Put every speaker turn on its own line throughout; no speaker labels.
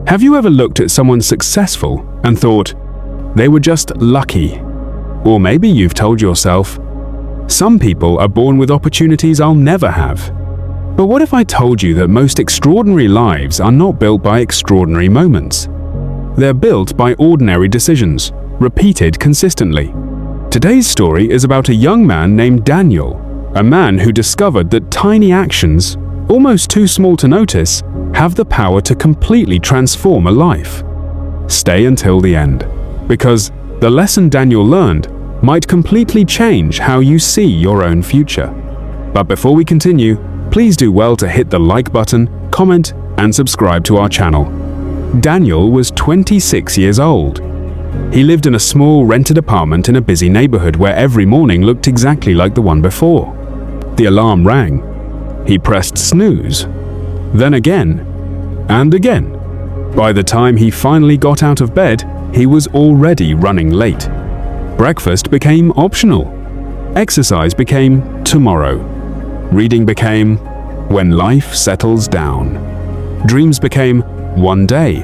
Have you ever looked at someone successful and thought, they were just lucky? Or maybe you've told yourself, some people are born with opportunities I'll never have. But what if I told you that most extraordinary lives are not built by extraordinary moments? They're built by ordinary decisions, repeated consistently. Today's story is about a young man named Daniel, a man who discovered that tiny actions, almost too small to notice, have the power to completely transform a life. Stay until the end, because the lesson Daniel learned might completely change how you see your own future. But before we continue, please do well to hit the like button, comment, and subscribe to our channel. Daniel was 26 years old. He lived in a small rented apartment in a busy neighborhood where every morning looked exactly like the one before. The alarm rang. He pressed snooze, then again, and again. By the time he finally got out of bed, he was already running late. Breakfast became optional. Exercise became tomorrow. Reading became when life settles down. Dreams became one day.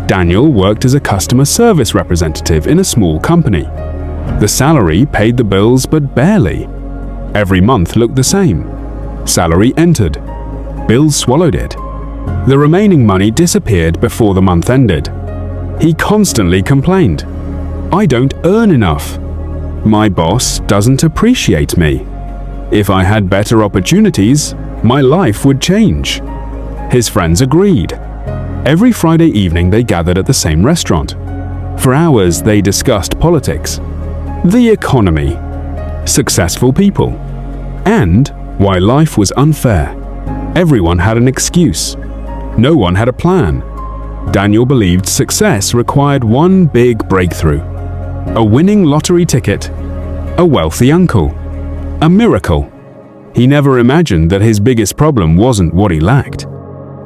Daniel worked as a customer service representative in a small company. The salary paid the bills, but barely. Every month looked the same. Salary entered. Bills swallowed it. The remaining money disappeared before the month ended. He constantly complained, "I don't earn enough. My boss doesn't appreciate me. If I had better opportunities, my life would change." His friends agreed. Every Friday evening they gathered at the same restaurant. For hours they discussed politics, the economy, successful people, and why life was unfair. Everyone had an excuse. No one had a plan. Daniel believed success required one big breakthrough. A winning lottery ticket, a wealthy uncle, a miracle. He never imagined that his biggest problem wasn't what he lacked.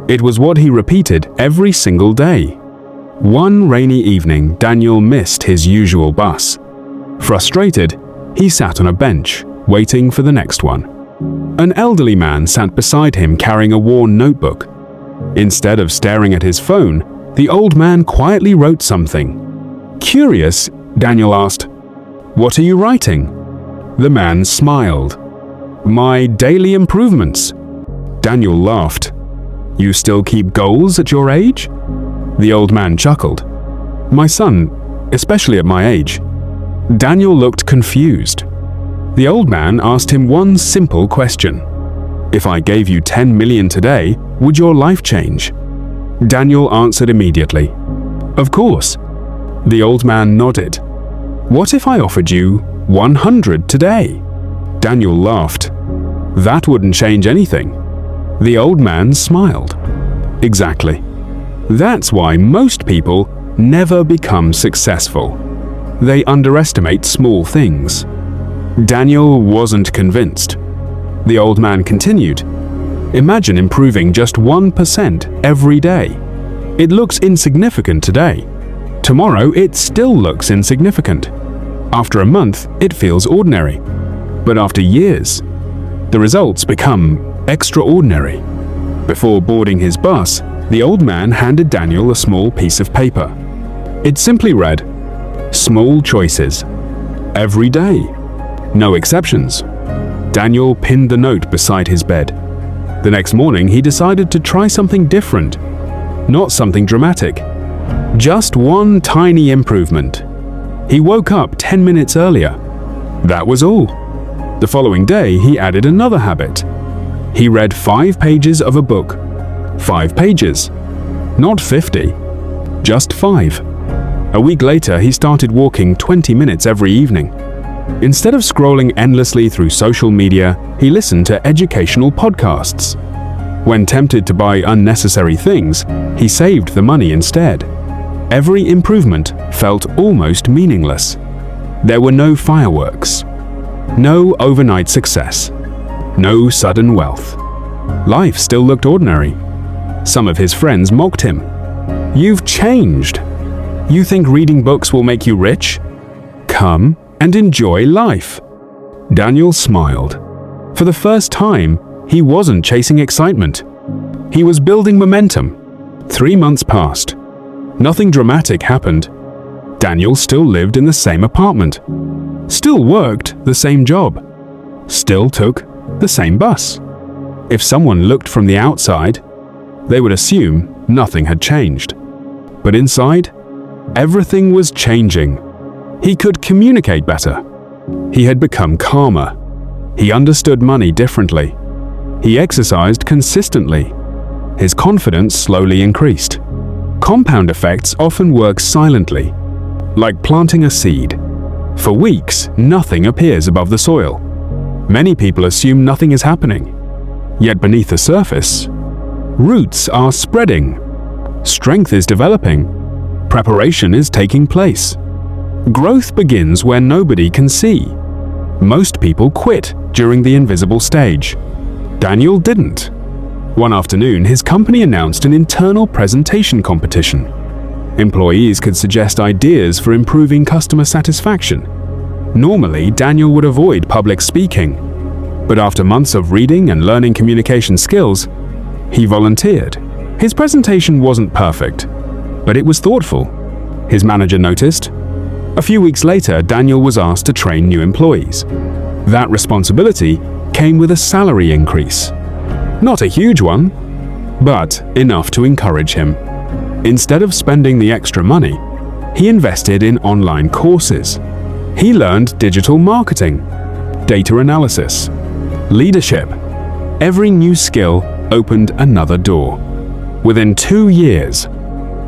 It was what he repeated every single day. One rainy evening, Daniel missed his usual bus. Frustrated, he sat on a bench, waiting for the next one. An elderly man sat beside him carrying a worn notebook. Instead of staring at his phone, the old man quietly wrote something. Curious, Daniel asked, "What are you writing?" The man smiled. "My daily improvements." Daniel laughed. "You still keep goals at your age?" The old man chuckled. "My son, especially at my age." Daniel looked confused. The old man asked him one simple question. "If I gave you 10 million today, would your life change?" Daniel answered immediately, "Of course." The old man nodded. "What if I offered you 100 today?" Daniel laughed. "That wouldn't change anything." The old man smiled. "Exactly. That's why most people never become successful. They underestimate small things." Daniel wasn't convinced. The old man continued, "Imagine improving just 1% every day. It looks insignificant today. Tomorrow it still looks insignificant. After a month, it feels ordinary. But after years, the results become extraordinary." Before boarding his bus, the old man handed Daniel a small piece of paper. It simply read, "Small choices. Every day. No exceptions." Daniel pinned the note beside his bed. The next morning, he decided to try something different. Not something dramatic. Just one tiny improvement. He woke up 10 minutes earlier. That was all. The following day, he added another habit. He read 5 pages of a book. 5 pages. Not 50. Just 5. A week later, he started walking 20 minutes every evening. Instead of scrolling endlessly through social media, he listened to educational podcasts. When tempted to buy unnecessary things, he saved the money instead. Every improvement felt almost meaningless. There were no fireworks. No overnight success. No sudden wealth. Life still looked ordinary. Some of his friends mocked him. "You've changed. You think reading books will make you rich? Come and enjoy life." Daniel smiled. For the first time, he wasn't chasing excitement. He was building momentum. 3 months passed. Nothing dramatic happened. Daniel still lived in the same apartment, still worked the same job, still took the same bus. If someone looked from the outside, they would assume nothing had changed. But inside, everything was changing. He could communicate better. He had become calmer. He understood money differently. He exercised consistently. His confidence slowly increased. Compound effects often work silently, like planting a seed. For weeks, nothing appears above the soil. Many people assume nothing is happening. Yet beneath the surface, roots are spreading. Strength is developing. Preparation is taking place. Growth begins where nobody can see. Most people quit during the invisible stage. Daniel didn't. One afternoon, his company announced an internal presentation competition. Employees could suggest ideas for improving customer satisfaction. Normally, Daniel would avoid public speaking, but after months of reading and learning communication skills, he volunteered. His presentation wasn't perfect, but it was thoughtful. His manager noticed. A few weeks later, Daniel was asked to train new employees. That responsibility came with a salary increase. Not a huge one, but enough to encourage him. Instead of spending the extra money, he invested in online courses. He learned digital marketing, data analysis, leadership. Every new skill opened another door. Within 2 years,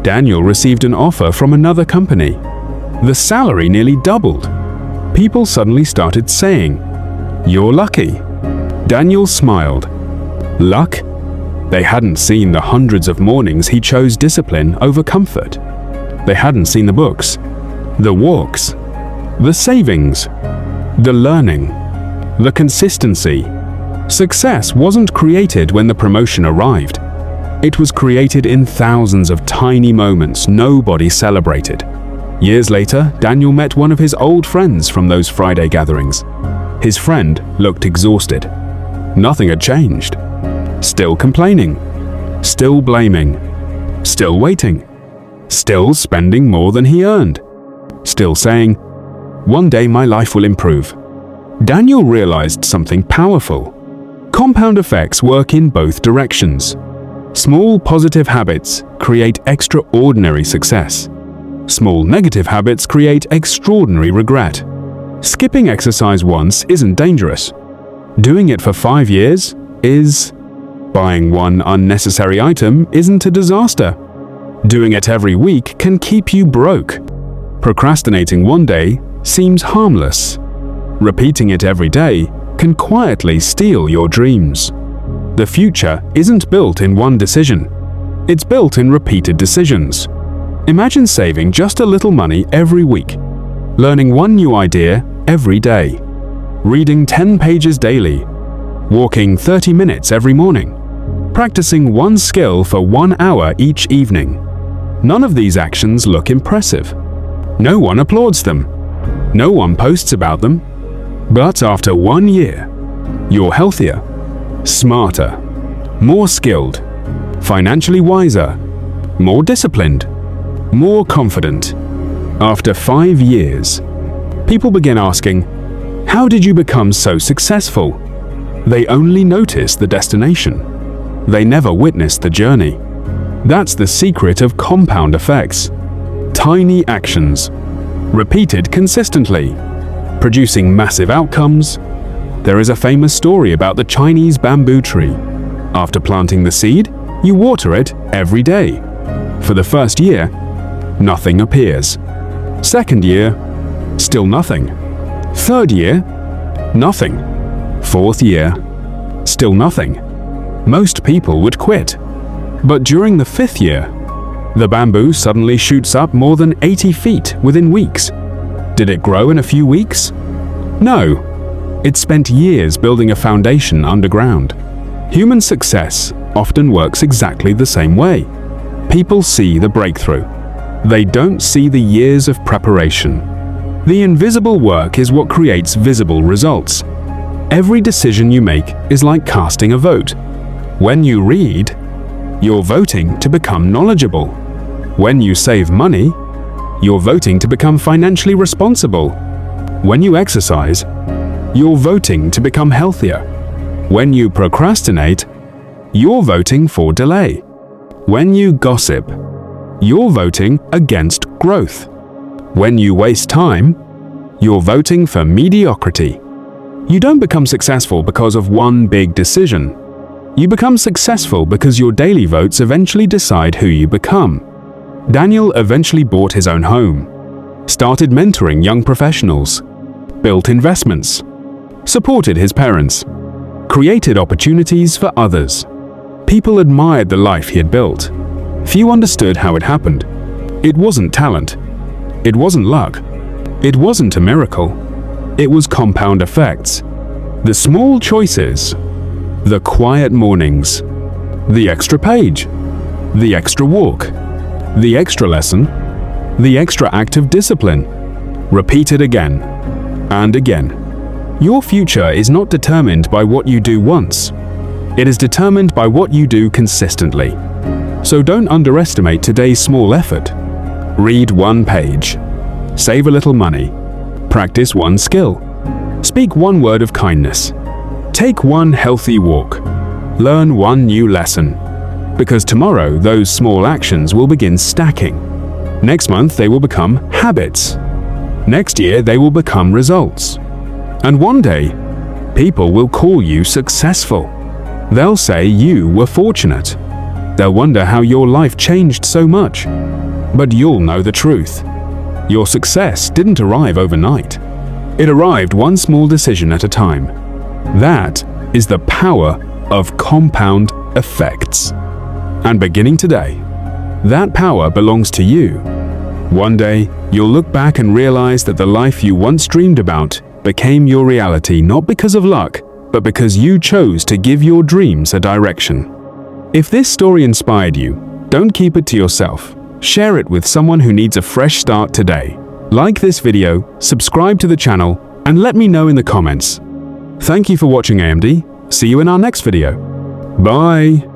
Daniel received an offer from another company. The salary nearly doubled. People suddenly started saying, "You're lucky." Daniel smiled. Luck? They hadn't seen the hundreds of mornings he chose discipline over comfort. They hadn't seen the books, the walks, the savings, the learning, the consistency. Success wasn't created when the promotion arrived. It was created in thousands of tiny moments nobody celebrated. Years later, Daniel met one of his old friends from those Friday gatherings. His friend looked exhausted. Nothing had changed. Still complaining. Still blaming. Still waiting. Still spending more than he earned. Still saying, "One day my life will improve." Daniel realized something powerful. Compound effects work in both directions. Small positive habits create extraordinary success. Small negative habits create extraordinary regret. Skipping exercise once isn't dangerous. Doing it for 5 years is. Buying one unnecessary item isn't a disaster. Doing it every week can keep you broke. Procrastinating one day seems harmless. Repeating it every day can quietly steal your dreams. The future isn't built in one decision. It's built in repeated decisions. Imagine saving just a little money every week, learning one new idea every day, reading 10 pages daily, walking 30 minutes every morning, practicing one skill for 1 hour each evening. None of these actions look impressive. No one applauds them. No one posts about them. But after 1 year, you're healthier, smarter, more skilled, financially wiser, more disciplined, more confident. After 5 years, people begin asking, "How did you become so successful?" They only notice the destination. They never witness the journey. That's the secret of compound effects. Tiny actions, repeated consistently, producing massive outcomes. There is a famous story about the Chinese bamboo tree. After planting the seed, you water it every day. For the first year, nothing appears. Second year, still nothing. Third year, nothing. Fourth year, still nothing. Most people would quit. But during the 5th year, the bamboo suddenly shoots up more than 80 feet within weeks. Did it grow in a few weeks? No. It spent years building a foundation underground. Human success often works exactly the same way. People see the breakthrough. They don't see the years of preparation. The invisible work is what creates visible results. Every decision you make is like casting a vote. When you read, you're voting to become knowledgeable. When you save money, you're voting to become financially responsible. When you exercise, you're voting to become healthier. When you procrastinate, you're voting for delay. When you gossip, you're voting against growth. When you waste time, you're voting for mediocrity. You don't become successful because of one big decision. You become successful because your daily votes eventually decide who you become. Daniel eventually bought his own home, started mentoring young professionals, built investments, supported his parents, created opportunities for others. People admired the life he had built. Few understood how it happened. It wasn't talent. It wasn't luck. It wasn't a miracle. It was compound effects. The small choices, the quiet mornings, the extra page, the extra walk, the extra lesson, the extra act of discipline, repeated again and again. Your future is not determined by what you do once. It is determined by what you do consistently. So don't underestimate today's small effort. Read one page. Save a little money. Practice one skill. Speak one word of kindness. Take one healthy walk. Learn one new lesson. Because tomorrow, those small actions will begin stacking. Next month, they will become habits. Next year, they will become results. And one day, people will call you successful. They'll say you were fortunate. They'll wonder how your life changed so much. But you'll know the truth. Your success didn't arrive overnight. It arrived one small decision at a time. That is the power of compound effects. And beginning today, that power belongs to you. One day, you'll look back and realize that the life you once dreamed about became your reality not because of luck, but because you chose to give your dreams a direction. If this story inspired you, don't keep it to yourself. Share it with someone who needs a fresh start today. Like this video, subscribe to the channel, and let me know in the comments. Thank you for watching AMD. See you in our next video. Bye!